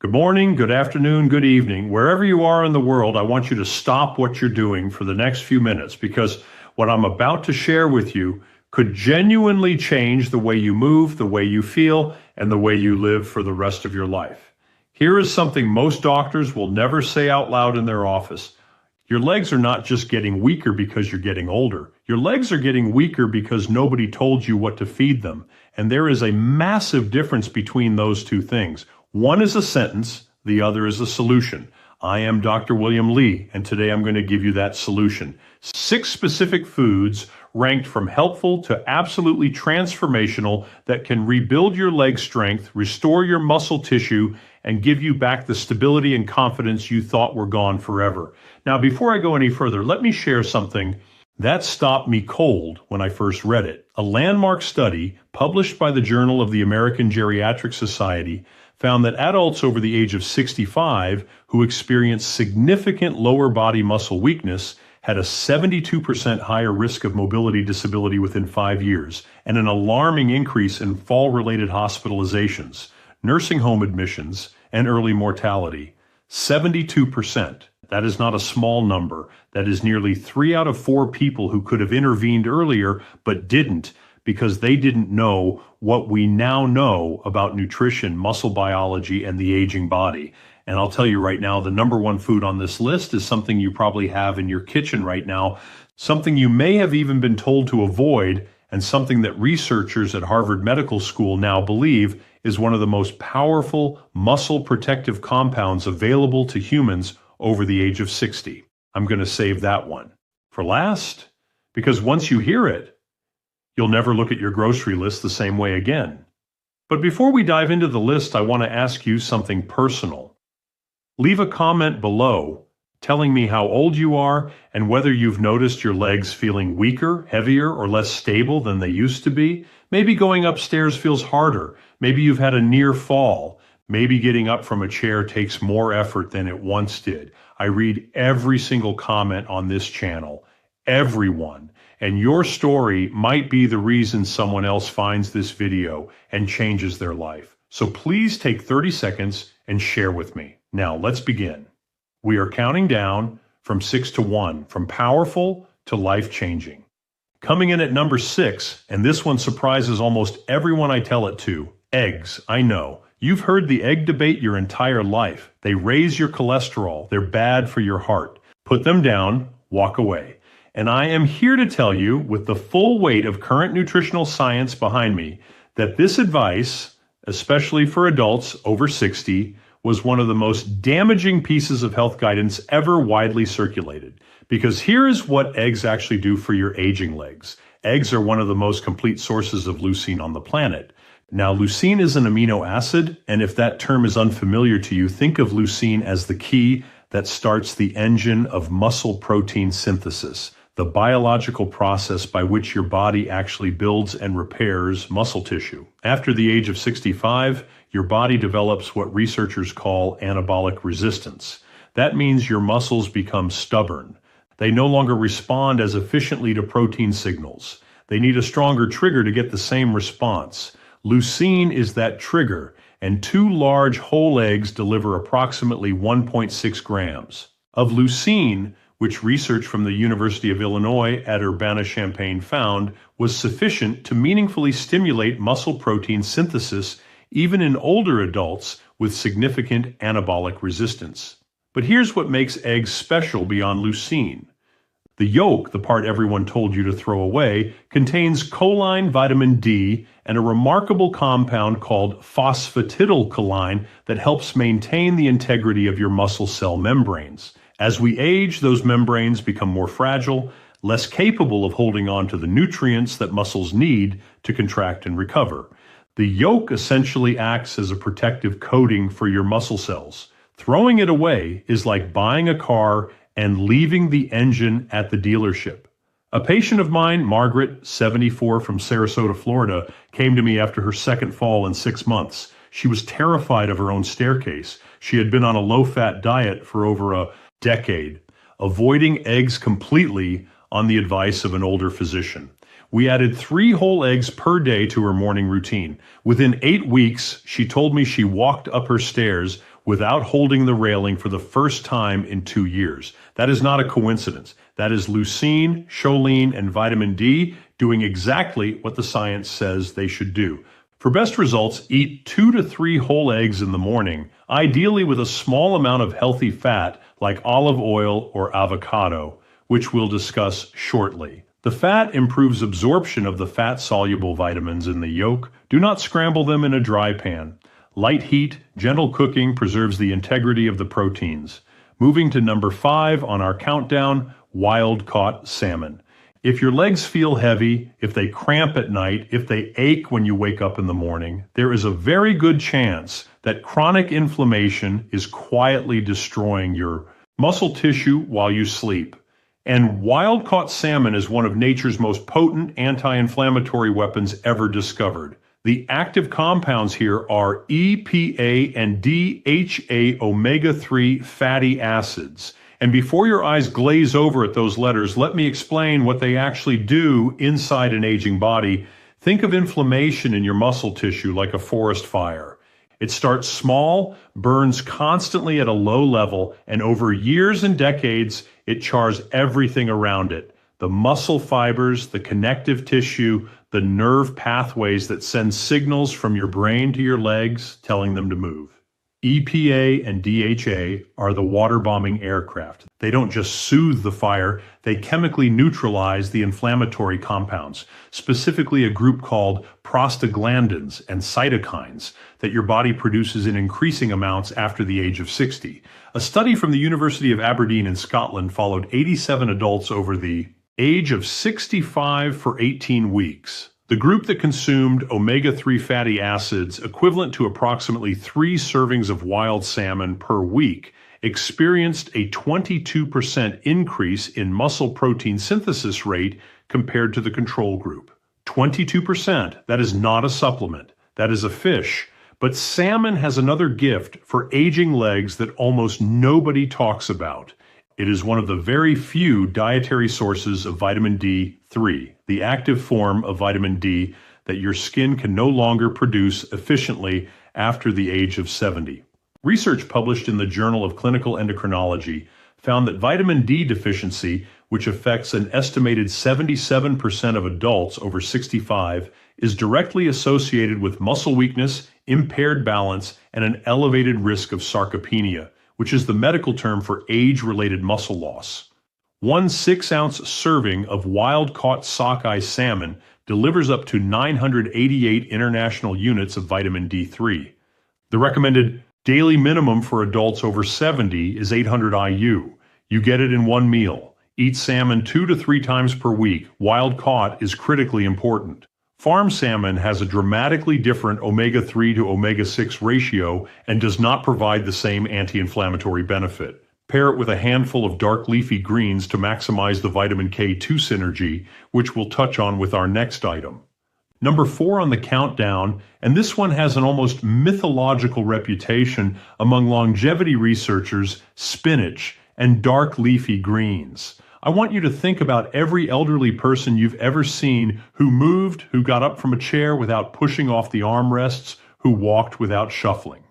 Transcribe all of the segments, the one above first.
Good morning, good afternoon, good evening. Wherever you are in the world, I want you to stop what you're doing for the next few minutes because what I'm about to share with you could genuinely change the way you move, the way you feel, and the way you live for the rest of your life. Here is something most doctors will never say out loud in their office. Your legs are not just getting weaker because you're getting older. Your legs are getting weaker because nobody told you what to feed them. And there is a massive difference between those two things. One is a sentence, the other is a solution. I am Dr. William Lee, and today I'm going to give you that solution. 6 specific foods ranked from helpful to absolutely transformational that can rebuild your leg strength, restore your muscle tissue, and give you back the stability and confidence you thought were gone forever. Now, before I go any further, let me share something that stopped me cold when I first read it. A landmark study published by the Journal of the American Geriatric Society found that adults over the age of 65 who experienced significant lower body muscle weakness had a 72% higher risk of mobility disability within 5 years and an alarming increase in fall-related hospitalizations, nursing home admissions, and early mortality. 72%. That is not a small number. That is nearly 3 out of 4 people who could have intervened earlier but didn't because they didn't know what we now know about nutrition, muscle biology, and the aging body. And I'll tell you right now, the number one food on this list is something you probably have in your kitchen right now, something you may have even been told to avoid, and something that researchers at Harvard Medical School now believe is one of the most powerful muscle protective compounds available to humans over the age of 60. I'm going to save that one for last, because once you hear it, you'll never look at your grocery list the same way again. But before we dive into the list, I want to ask you something personal. Leave a comment below telling me how old you are and whether you've noticed your legs feeling weaker, heavier, or less stable than they used to be. Maybe going upstairs feels harder. Maybe you've had a near fall. Maybe getting up from a chair takes more effort than it once did. I read every single comment on this channel. Everyone. And your story might be the reason someone else finds this video and changes their life. So please take 30 seconds and share with me. Now let's begin. We are counting down from 6 to 1, from powerful to life-changing. Coming in at number 6, and this one surprises almost everyone I tell it to, eggs. I know. You've heard the egg debate your entire life. They raise your cholesterol. They're bad for your heart. Put them down, walk away. And I am here to tell you, with the full weight of current nutritional science behind me, that this advice, especially for adults over 60, was one of the most damaging pieces of health guidance ever widely circulated. Because here is what eggs actually do for your aging legs. Eggs are one of the most complete sources of leucine on the planet. Now, leucine is an amino acid, and if that term is unfamiliar to you, think of leucine as the key that starts the engine of muscle protein synthesis, the biological process by which your body actually builds and repairs muscle tissue. After the age of 65, your body develops what researchers call anabolic resistance. That means your muscles become stubborn. They no longer respond as efficiently to protein signals. They need a stronger trigger to get the same response. Leucine is that trigger, and 2 large whole eggs deliver approximately 1.6 grams. Of leucine, which research from the University of Illinois at Urbana-Champaign found was sufficient to meaningfully stimulate muscle protein synthesis even in older adults with significant anabolic resistance. But here's what makes eggs special beyond leucine. The yolk, the part everyone told you to throw away, contains choline, vitamin D, and a remarkable compound called phosphatidylcholine that helps maintain the integrity of your muscle cell membranes. As we age, those membranes become more fragile, less capable of holding on to the nutrients that muscles need to contract and recover. The yolk essentially acts as a protective coating for your muscle cells. Throwing it away is like buying a car and leaving the engine at the dealership. A patient of mine, Margaret, 74, from Sarasota, Florida, came to me after her second fall in 6 months. She was terrified of her own staircase. She had been on a low-fat diet for over a decade, avoiding eggs completely on the advice of an older physician. We added 3 whole eggs per day to her morning routine. Within 8 weeks, she told me she walked up her stairs without holding the railing for the first time in 2 years. That is not a coincidence. That is leucine, choline, and vitamin D doing exactly what the science says they should do. For best results, eat 2 to 3 whole eggs in the morning, ideally with a small amount of healthy fat like olive oil or avocado, which we'll discuss shortly. The fat improves absorption of the fat-soluble vitamins in the yolk. Do not scramble them in a dry pan. Light heat, gentle cooking preserves the integrity of the proteins. Moving to number 5 on our countdown, wild-caught salmon. If your legs feel heavy, if they cramp at night, if they ache when you wake up in the morning, there is a very good chance that chronic inflammation is quietly destroying your muscle tissue while you sleep. And wild-caught salmon is one of nature's most potent anti-inflammatory weapons ever discovered. The active compounds here are EPA and DHA omega-3 fatty acids. And before your eyes glaze over at those letters, let me explain what they actually do inside an aging body. Think of inflammation in your muscle tissue like a forest fire. It starts small, burns constantly at a low level, and over years and decades, it chars everything around it. The muscle fibers, the connective tissue, the nerve pathways that send signals from your brain to your legs, telling them to move. EPA and DHA are the water-bombing aircraft. They don't just soothe the fire, they chemically neutralize the inflammatory compounds, specifically a group called prostaglandins and cytokines that your body produces in increasing amounts after the age of 60. A study from the University of Aberdeen in Scotland followed 87 adults over the age of 65 for 18 weeks. The group that consumed omega-3 fatty acids, equivalent to approximately 3 servings of wild salmon per week, experienced a 22% increase in muscle protein synthesis rate compared to the control group. 22%, that is not a supplement, that is a fish. But salmon has another gift for aging legs that almost nobody talks about. It is one of the very few dietary sources of vitamin D3, the active form of vitamin D that your skin can no longer produce efficiently after the age of 70. Research published in the Journal of Clinical Endocrinology found that vitamin D deficiency, which affects an estimated 77% of adults over 65, is directly associated with muscle weakness, impaired balance, and an elevated risk of sarcopenia, which is the medical term for age-related muscle loss. One 6-ounce serving of wild-caught sockeye salmon delivers up to 988 international units of vitamin D3. The recommended daily minimum for adults over 70 is 800 IU. You get it in one meal. Eat salmon 2 to 3 times per week. Wild-caught is critically important. Farm salmon has a dramatically different omega-3 to omega-6 ratio and does not provide the same anti-inflammatory benefit. Pair it with a handful of dark leafy greens to maximize the vitamin K2 synergy, which we'll touch on with our next item. Number 4 on the countdown, and this one has an almost mythological reputation among longevity researchers, spinach and dark leafy greens. I want you to think about every elderly person you've ever seen who moved, who got up from a chair without pushing off the armrests, who walked without shuffling.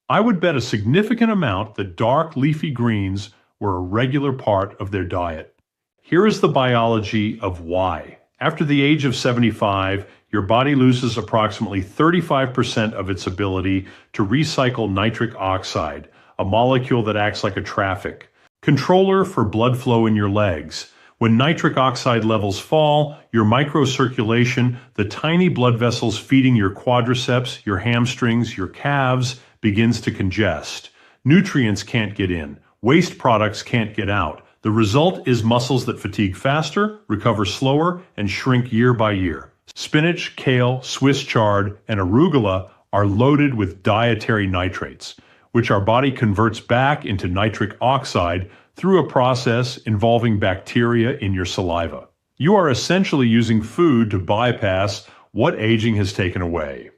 I would bet a significant amount that dark leafy greens were a regular part of their diet. Here is the biology of why. After the age of 75, your body loses approximately 35% of its ability to recycle nitric oxide, a molecule that acts like a traffic controller for blood flow in your legs. When nitric oxide levels fall, your microcirculation, the tiny blood vessels feeding your quadriceps, your hamstrings, your calves, begins to congest. Nutrients can't get in. Waste products can't get out. The result is muscles that fatigue faster, recover slower, and shrink year by year. Spinach, kale, Swiss chard, and arugula are loaded with dietary nitrates, which our body converts back into nitric oxide through a process involving bacteria in your saliva. You are essentially using food to bypass what aging has taken away.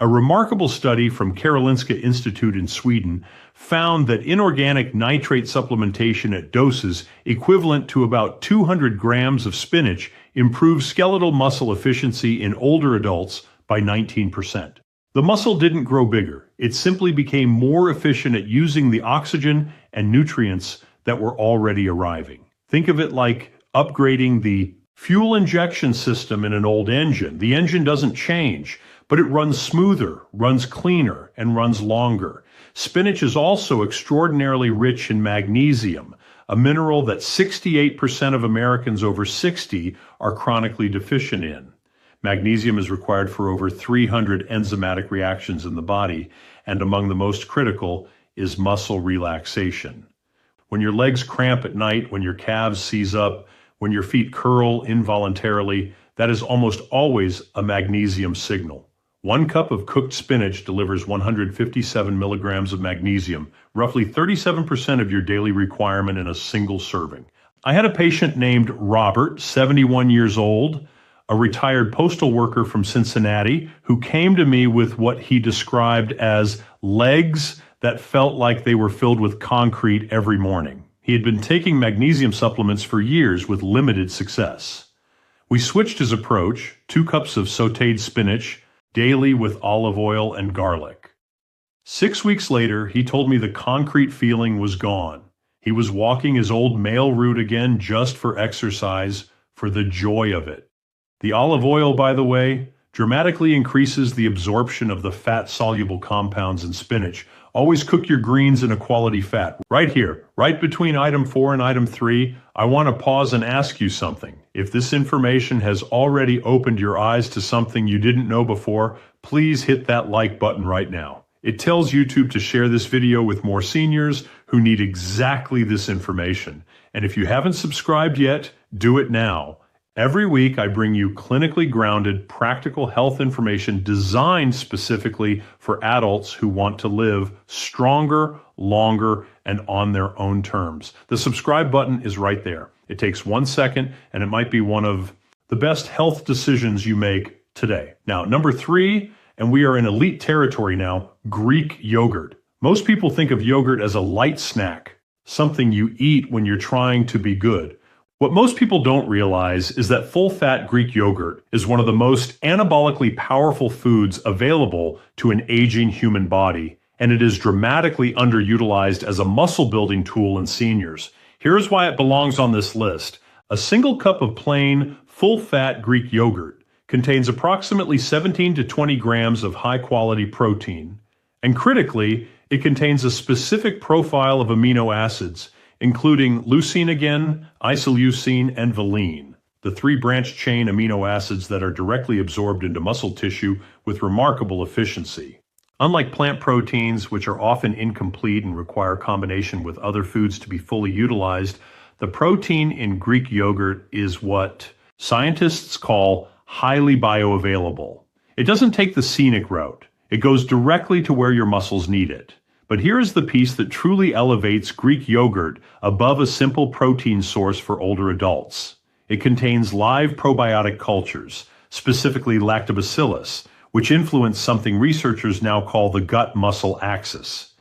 A remarkable study from Karolinska Institute in Sweden found that inorganic nitrate supplementation at doses equivalent to about 200 grams of spinach improves skeletal muscle efficiency in older adults by 19%. The muscle didn't grow bigger. It simply became more efficient at using the oxygen and nutrients that were already arriving. Think of it like upgrading the fuel injection system in an old engine. The engine doesn't change, but it runs smoother, runs cleaner, and runs longer. Spinach is also extraordinarily rich in magnesium, a mineral that 68% of Americans over 60 are chronically deficient in. Magnesium is required for over 300 enzymatic reactions in the body, and among the most critical is muscle relaxation. When your legs cramp at night, when your calves seize up, when your feet curl involuntarily, that is almost always a magnesium signal. 1 cup of cooked spinach delivers 157 milligrams of magnesium, roughly 37% of your daily requirement in a single serving. I had a patient named Robert, 71 years old, a retired postal worker from Cincinnati, who came to me with what he described as legs that felt like they were filled with concrete every morning. He had been taking magnesium supplements for years with limited success. We switched his approach, 2 cups of sautéed spinach, daily with olive oil and garlic. 6 weeks later, he told me the concrete feeling was gone. He was walking his old male route again just for exercise, for the joy of it. The olive oil, by the way, dramatically increases the absorption of the fat-soluble compounds in spinach. Always cook your greens in a quality fat. Right here, right between item 4 and item 3, I want to pause and ask you something. If this information has already opened your eyes to something you didn't know before, please hit that like button right now. It tells YouTube to share this video with more seniors who need exactly this information. And if you haven't subscribed yet, do it now. Every week, I bring you clinically grounded, practical health information designed specifically for adults who want to live stronger, longer, and on their own terms. The subscribe button is right there. It takes 1 second, and it might be one of the best health decisions you make today. Now, number 3, and we are in elite territory now, Greek yogurt. Most people think of yogurt as a light snack, something you eat when you're trying to be good. What most people don't realize is that full-fat Greek yogurt is one of the most anabolically powerful foods available to an aging human body, and it is dramatically underutilized as a muscle-building tool in seniors. Here's why it belongs on this list. A single cup of plain, full-fat Greek yogurt contains approximately 17 to 20 grams of high-quality protein, and critically, it contains a specific profile of amino acids, including leucine again, isoleucine, and valine, the 3 branched-chain amino acids that are directly absorbed into muscle tissue with remarkable efficiency. Unlike plant proteins, which are often incomplete and require combination with other foods to be fully utilized, the protein in Greek yogurt is what scientists call highly bioavailable. It doesn't take the scenic route. It goes directly to where your muscles need it. But here is the piece that truly elevates Greek yogurt above a simple protein source for older adults. It contains live probiotic cultures, specifically lactobacillus, which influence something researchers now call the gut-muscle axis.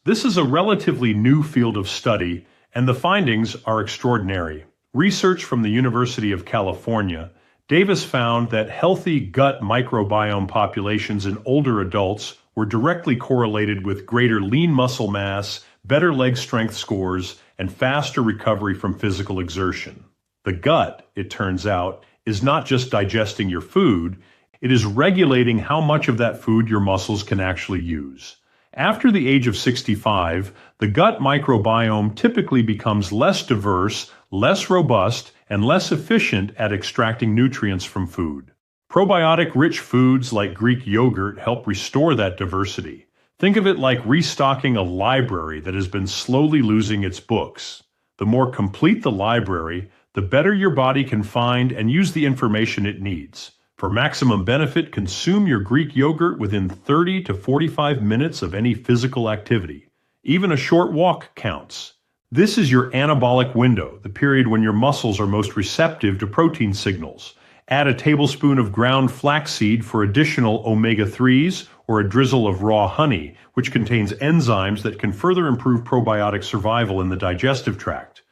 This is a relatively new field of study, and the findings are extraordinary. Research from the University of California, Davis found that healthy gut microbiome populations in older adults were directly correlated with greater lean muscle mass, better leg strength scores, and faster recovery from physical exertion. The gut, it turns out, is not just digesting your food, it is regulating how much of that food your muscles can actually use. After the age of 65, the gut microbiome typically becomes less diverse, less robust, and less efficient at extracting nutrients from food. Probiotic-rich foods like Greek yogurt help restore that diversity. Think of it like restocking a library that has been slowly losing its books. The more complete the library, the better your body can find and use the information it needs. For maximum benefit, consume your Greek yogurt within 30 to 45 minutes of any physical activity. Even a short walk counts. This is your anabolic window, the period when your muscles are most receptive to protein signals. Add a tablespoon of ground flaxseed for additional omega-3s or a drizzle of raw honey, which contains enzymes that can further improve probiotic survival in the digestive tract.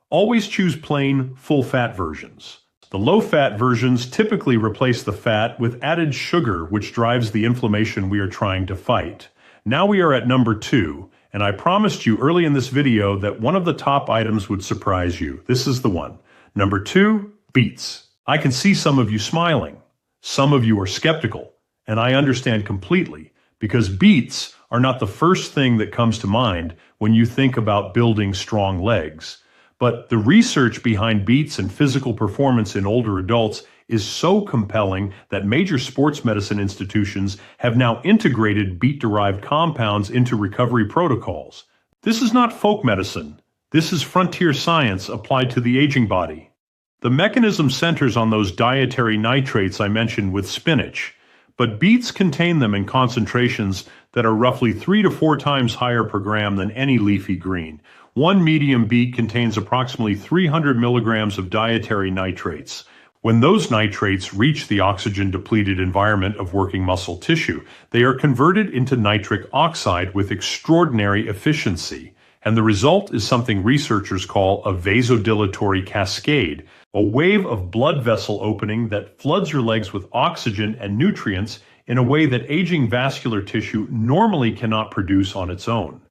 Always choose plain, full-fat versions. The low-fat versions typically replace the fat with added sugar, which drives the inflammation we are trying to fight. Now we are at number 2, and I promised you early in this video that one of the top items would surprise you. This is the one. Number 2, beets. I can see some of you smiling. Some of you are skeptical, and I understand completely, because beets are not the first thing that comes to mind when you think about building strong legs. But the research behind beets and physical performance in older adults is so compelling that major sports medicine institutions have now integrated beet-derived compounds into recovery protocols. This is not folk medicine. This is frontier science applied to the aging body. The mechanism centers on those dietary nitrates I mentioned with spinach, but beets contain them in concentrations that are roughly 3 to 4 times higher per gram than any leafy green. One medium beet contains approximately 300 milligrams of dietary nitrates. When those nitrates reach the oxygen-depleted environment of working muscle tissue, they are converted into nitric oxide with extraordinary efficiency. And the result is something researchers call a vasodilatory cascade, a wave of blood vessel opening that floods your legs with oxygen and nutrients in a way that aging vascular tissue normally cannot produce on its own.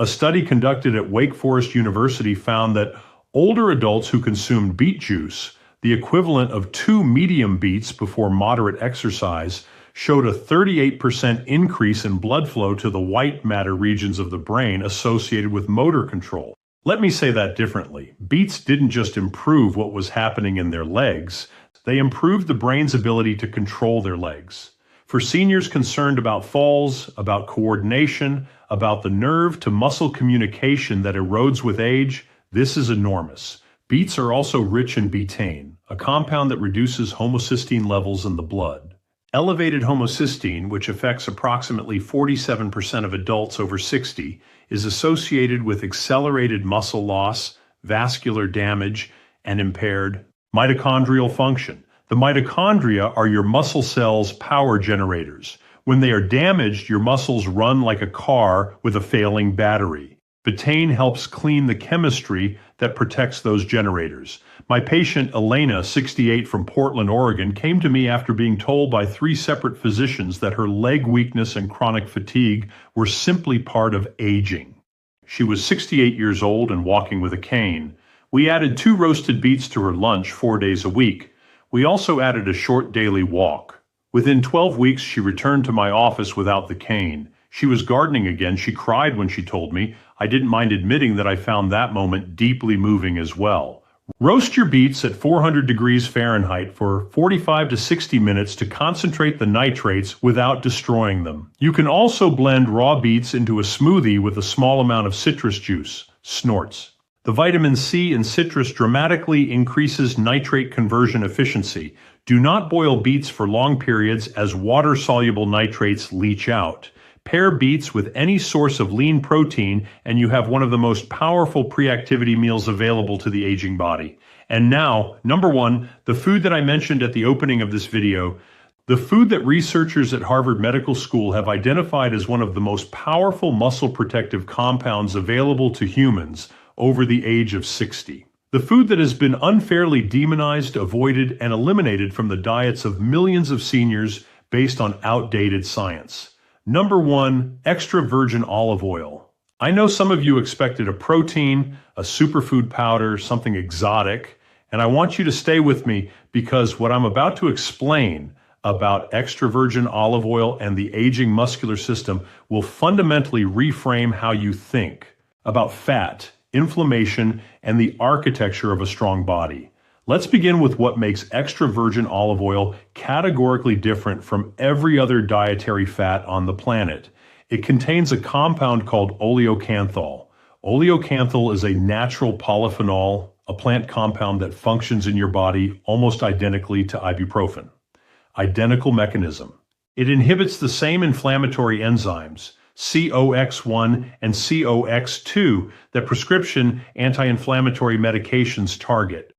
A study conducted at Wake Forest University found that older adults who consumed beet juice, the equivalent of 2 medium beets before moderate exercise, showed a 38% increase in blood flow to the white matter regions of the brain associated with motor control. Let me say that differently. Beets didn't just improve what was happening in their legs, they improved the brain's ability to control their legs. For seniors concerned about falls, about coordination, about the nerve to muscle communication that erodes with age, this is enormous. Beets are also rich in betaine, a compound that reduces homocysteine levels in the blood. Elevated homocysteine, which affects approximately 47% of adults over 60, is associated with accelerated muscle loss, vascular damage, and impaired mitochondrial function. The mitochondria are your muscle cells' power generators. When they are damaged, your muscles run like a car with a failing battery. Betaine helps clean the chemistry that protects those generators. My patient, Elena, 68 from Portland, Oregon, came to me after being told by 3 separate physicians that her leg weakness and chronic fatigue were simply part of aging. She was 68 years old and walking with a cane. We added 2 roasted beets to her lunch 4 days a week. We also added a short daily walk. Within 12 weeks, she returned to my office without the cane. She was gardening again. She cried when she told me. I didn't mind admitting that I found that moment deeply moving as well. Roast your beets at 400 degrees Fahrenheit for 45 to 60 minutes to concentrate the nitrates without destroying them. You can also blend raw beets into a smoothie with a small amount of citrus juice. Snorts. The vitamin C in citrus dramatically increases nitrate conversion efficiency. Do not boil beets for long periods as water-soluble nitrates leach out. Pair beets with any source of lean protein and you have one of the most powerful pre-activity meals available to the aging body. And now, number 1, the food that I mentioned at the opening of this video, the food that researchers at Harvard Medical School have identified as one of the most powerful muscle protective compounds available to humans over the age of 60. The food that has been unfairly demonized, avoided, and eliminated from the diets of millions of seniors based on outdated science. Number 1, extra virgin olive oil. I know some of you expected a protein, a superfood powder, something exotic, and I want you to stay with me because what I'm about to explain about extra virgin olive oil and the aging muscular system will fundamentally reframe how you think about fat, inflammation, and the architecture of a strong body. Let's begin with what makes extra virgin olive oil categorically different from every other dietary fat on the planet. It contains a compound called oleocanthal. Oleocanthal is a natural polyphenol, a plant compound that functions in your body almost identically to ibuprofen. Identical mechanism. It inhibits the same inflammatory enzymes, COX-1 and COX-2, that prescription anti-inflammatory medications target.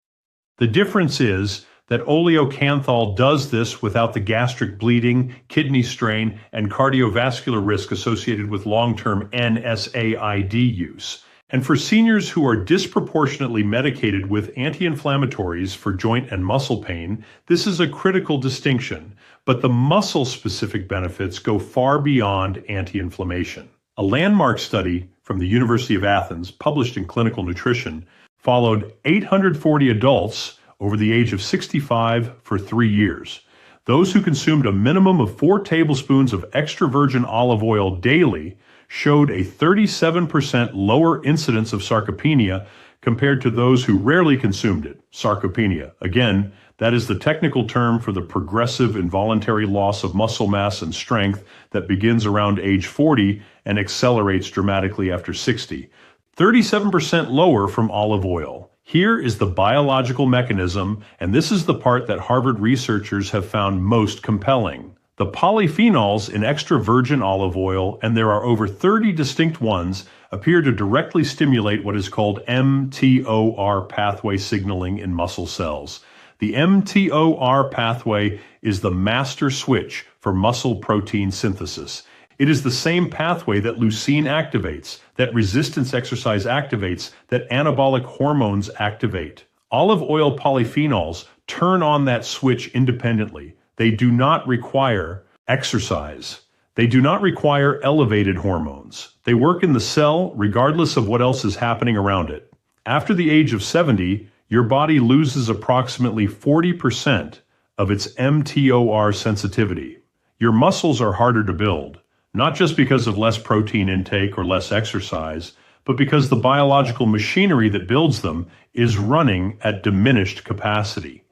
The difference is that oleocanthal does this without the gastric bleeding, kidney strain, and cardiovascular risk associated with long-term NSAID use. And for seniors who are disproportionately medicated with anti-inflammatories for joint and muscle pain, this is a critical distinction, but the muscle-specific benefits go far beyond anti-inflammation. A landmark study from the University of Athens, published in Clinical Nutrition, followed 840 adults over the age of 65 for 3 years. Those who consumed a minimum of 4 tablespoons of extra virgin olive oil daily showed a 37% lower incidence of sarcopenia compared to those who rarely consumed it. Sarcopenia, again, that is the technical term for the progressive involuntary loss of muscle mass and strength that begins around age 40 and accelerates dramatically after 60. 37% lower from olive oil. Here is the biological mechanism, and this is the part that Harvard researchers have found most compelling. The polyphenols in extra virgin olive oil, and there are over 30 distinct ones, appear to directly stimulate what is called mTOR pathway signaling in muscle cells. The mTOR pathway is the master switch for muscle protein synthesis. It is the same pathway that leucine activates, that resistance exercise activates, that anabolic hormones activate. Olive oil polyphenols turn on that switch independently. They do not require exercise. They do not require elevated hormones. They work in the cell regardless of what else is happening around it. After the age of 70, your body loses approximately 40% of its mTOR sensitivity. Your muscles are harder to build, not just because of less protein intake or less exercise, but because the biological machinery that builds them is running at diminished capacity.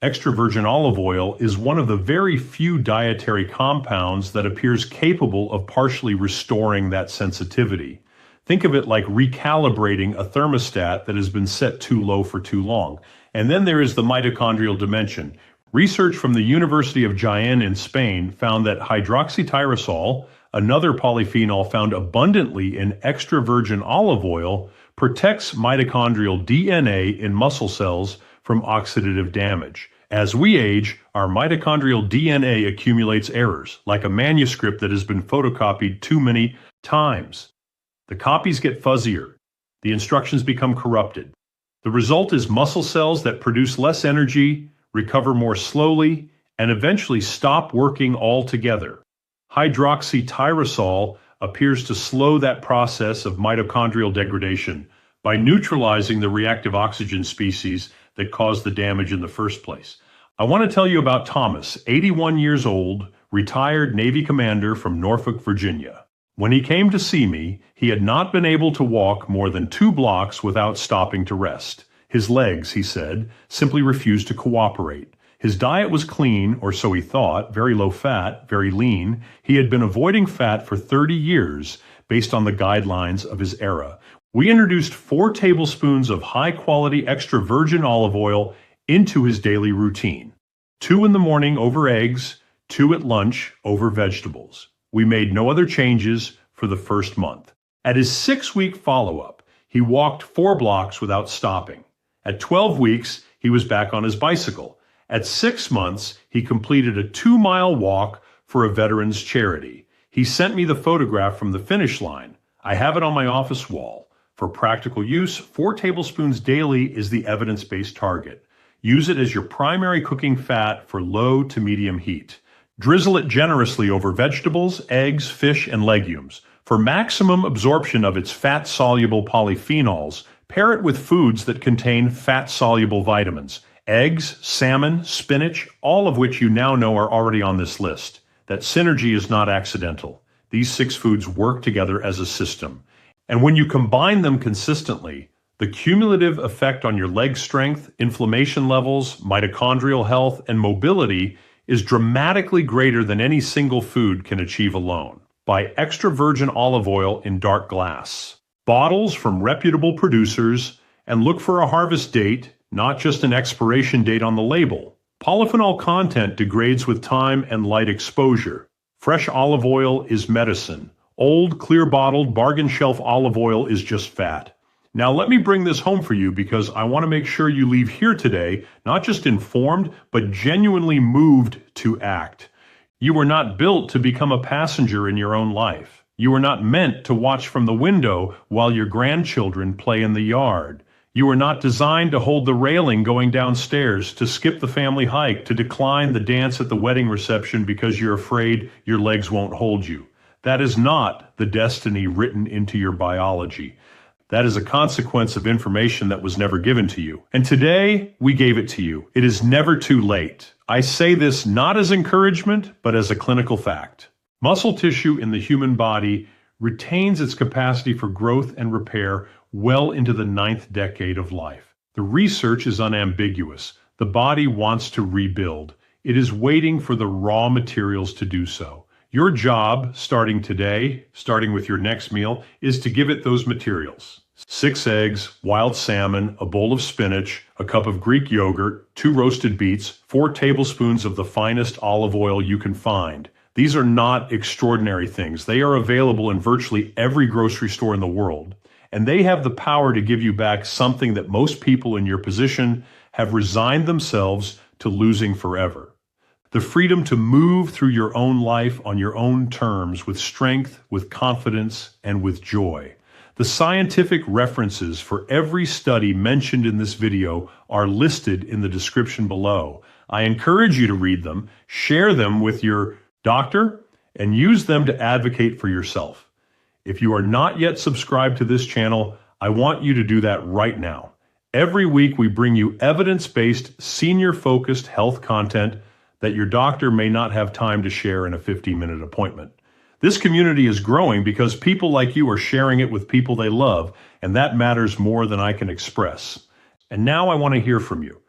Extra virgin olive oil is one of the very few dietary compounds that appears capable of partially restoring that sensitivity. Think of it like recalibrating a thermostat that has been set too low for too long. And then there is the mitochondrial dimension. Research from the University of Jaén in Spain found that hydroxytyrosol, another polyphenol found abundantly in extra virgin olive oil, protects mitochondrial DNA in muscle cells from oxidative damage. As we age, our mitochondrial DNA accumulates errors, like a manuscript that has been photocopied too many times. The copies get fuzzier. The instructions become corrupted. The result is muscle cells that produce less energy, recover more slowly, and eventually stop working altogether. Hydroxytyrosol appears to slow that process of mitochondrial degradation by neutralizing the reactive oxygen species that caused the damage in the first place. I want to tell you about Thomas, 81 years old, retired Navy commander from Norfolk, Virginia. When he came to see me, he had not been able to walk more than 2 blocks without stopping to rest. His legs, he said, simply refused to cooperate. His diet was clean, or so he thought, very low fat, very lean. He had been avoiding fat for 30 years based on the guidelines of his era. We introduced 4 tablespoons of high-quality extra virgin olive oil into his daily routine. 2 in the morning over eggs, 2 at lunch over vegetables. We made no other changes for the first month. At his 6-week follow-up, he walked 4 blocks without stopping. At 12 weeks, he was back on his bicycle. At 6 months, he completed a 2-mile walk for a veterans charity. He sent me the photograph from the finish line. I have it on my office wall. For practical use, 4 tablespoons daily is the evidence-based target. Use it as your primary cooking fat for low to medium heat. Drizzle it generously over vegetables, eggs, fish, and legumes. For maximum absorption of its fat-soluble polyphenols, pair it with foods that contain fat-soluble vitamins. Eggs, salmon, spinach, all of which you now know are already on this list. That synergy is not accidental. These 6 foods work together as a system. And when you combine them consistently, the cumulative effect on your leg strength, inflammation levels, mitochondrial health, and mobility is dramatically greater than any single food can achieve alone. Buy extra virgin olive oil in dark glass. Bottles from reputable producers, and look for a harvest date, not just an expiration date on the label. Polyphenol content degrades with time and light exposure. Fresh olive oil is medicine. Old, clear-bottled, bargain shelf olive oil is just fat. Now let me bring this home for you because I want to make sure you leave here today not just informed, but genuinely moved to act. You were not built to become a passenger in your own life. You are not meant to watch from the window while your grandchildren play in the yard. You are not designed to hold the railing going downstairs, to skip the family hike, to decline the dance at the wedding reception because you're afraid your legs won't hold you. That is not the destiny written into your biology. That is a consequence of information that was never given to you. And today, we gave it to you. It is never too late. I say this not as encouragement, but as a clinical fact. Muscle tissue in the human body retains its capacity for growth and repair well into the 9th decade of life. The research is unambiguous. The body wants to rebuild. It is waiting for the raw materials to do so. Your job, starting today, starting with your next meal, is to give it those materials. 6 eggs, wild salmon, a bowl of spinach, a cup of Greek yogurt, 2 roasted beets, 4 tablespoons of the finest olive oil you can find. These are not extraordinary things. They are available in virtually every grocery store in the world, and they have the power to give you back something that most people in your position have resigned themselves to losing forever. The freedom to move through your own life on your own terms with strength, with confidence, and with joy. The scientific references for every study mentioned in this video are listed in the description below. I encourage you to read them, share them with your doctor, and use them to advocate for yourself. If you are not yet subscribed to this channel, I want you to do that right now. Every week we bring you evidence-based, senior-focused health content that your doctor may not have time to share in a 15-minute appointment. This community is growing because people like you are sharing it with people they love, and that matters more than I can express. And now I want to hear from you.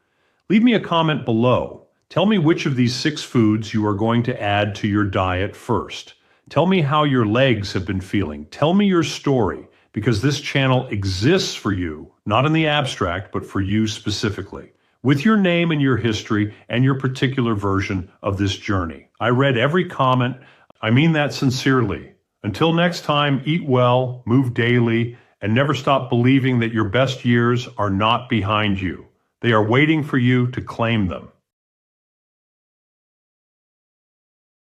Leave me a comment below. Tell me which of these 6 foods you are going to add to your diet first. Tell me how your legs have been feeling. Tell me your story, because this channel exists for you, not in the abstract, but for you specifically, with your name and your history and your particular version of this journey. I read every comment. I mean that sincerely. Until next time, eat well, move daily, and never stop believing that your best years are not behind you. They are waiting for you to claim them.